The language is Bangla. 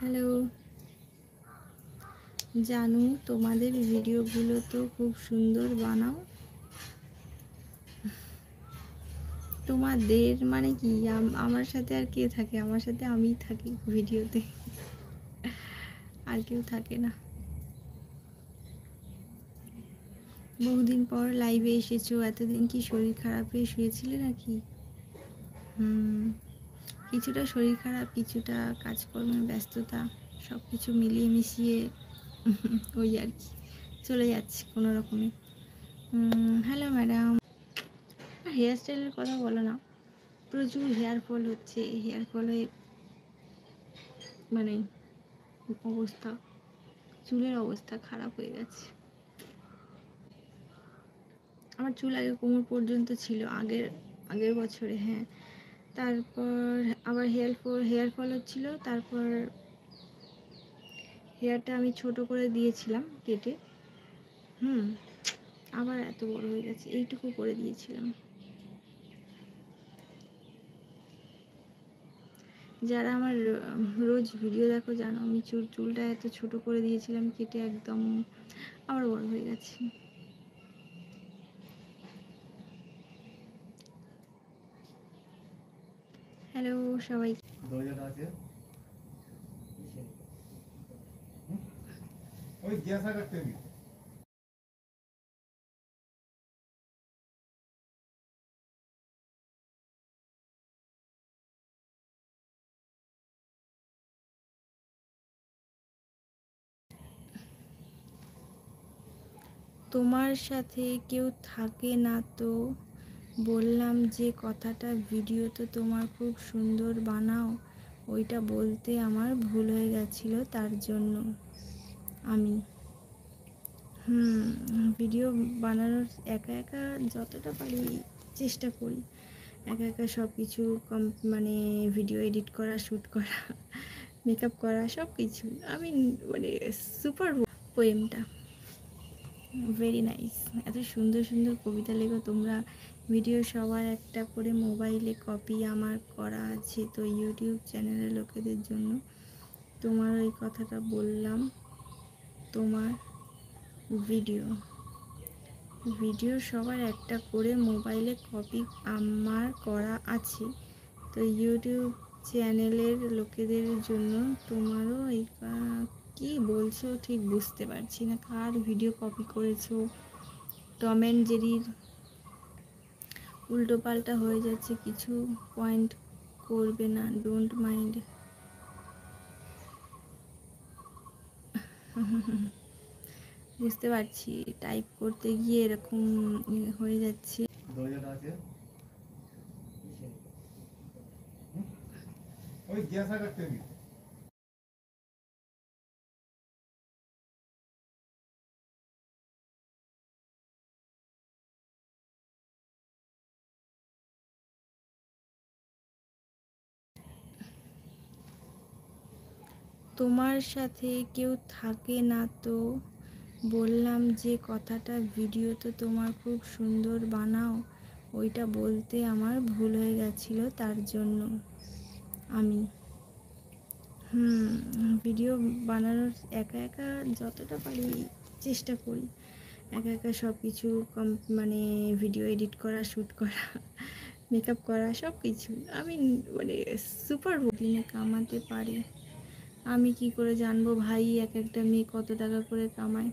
হ্যালো, জানু তোমাদের ভিডিওগুলো তো খুব সুন্দর বানাও। তোমাদের মানে কি? আমার সাথে আর কে থাকে? আমার সাথে আমিই থাকি ভিডিওতে, আর কেউ থাকে না। বহুদিন পর লাইভে এসেছো। এতদিন কি শরীর খারাপ হয়ে শুয়েছিলে নাকি? কিছুটা শরীর খারাপ, কিছুটা কাজকর্মের ব্যস্ততা, সব কিছু মিলিয়ে মিশিয়ে ওই আর কি চলে যাচ্ছে কোনো রকমে। হ্যালো ম্যাডাম, হেয়ার স্টাইলের কথা বলো না। প্রচুর হেয়ার ফল হচ্ছে। হেয়ার ফলে মানে অবস্থা, চুলের অবস্থা খারাপ হয়ে গেছে। আমার চুল আগে কোমর পর্যন্ত ছিল আগের আগের বছরে, হ্যাঁ। তারপর আবার হেয়ার ফল হচ্ছিল। তারপর হেয়ারটা আমি ছোট করে দিয়েছিলাম কেটে, আবার এত বড় হয়ে গেছে। এইটুকু করে দিয়েছিলাম। যারা আমার রোজ ভিডিও দেখো জানো আমি চুলটা এত ছোট করে দিয়েছিলাম কেটে, একদম আবার বড় হয়ে গেছে। হ্যালো সবাই, তোমার সাথে কেউ থাকে না তো? বললাম যে কথাটা ভিডিওতে তোমার খুব সুন্দর বানাও, ওইটা বলতে আমার ভুল হয়ে গেছিল, তার জন্য আমি ভিডিও বানানোর একা একা যতটা পারি চেষ্টা করি। একা একা সব কিছু মানে ভিডিও এডিট করা, শ্যুট করা, মেকআপ করা, সব কিছু আমি মানে সুপার। পোয়েমটা very nice. এত সুন্দর সুন্দর কবিতা লেখো তোমরা। ভিডিও সবার একটা করে মোবাইলে কপি আমার করা আছে, তো ইউটিউব চ্যানেলের লোকেদের জন্য তোমার ওই কথাটা বললাম। তোমার ভিডিও সবার একটা করে মোবাইলে কপি আমার করা আছে, তো ইউটিউব চ্যানেলের লোকেদের জন্য তোমারও এই কি বলছো ঠিক বুঝতে পারছি না। কার ভিডিও কপি করেছো? টম অ্যান্ড জেরির উল্টো পাল্টা হয়ে যাচ্ছে, কিছু পয়েন্ট করবে না, ডোন্ট মাইন্ড। বুঝতে পারছি, টাইপ করতে গিয়ে এরকম হয়ে যাচ্ছে। তোমার সাথে কেউ থাকে না তো? বললাম যে কথাটা ভিডিওতে তোমার খুব সুন্দর বানাও, ওইটা বলতে আমার ভুল হয়ে গেছিল, তার জন্য আমি ভিডিও বানানোর একা একা যতটা পারি চেষ্টা করি। একা একা সব কিছু মানে ভিডিও এডিট করা, শ্যুট করা, মেকআপ করা, সব কিছু আমি মানে সুপার দিনে কামাতে পারি। আমি কি করে জানবো ভাই এক একটা মেয়ে কত টাকা করে কামায়?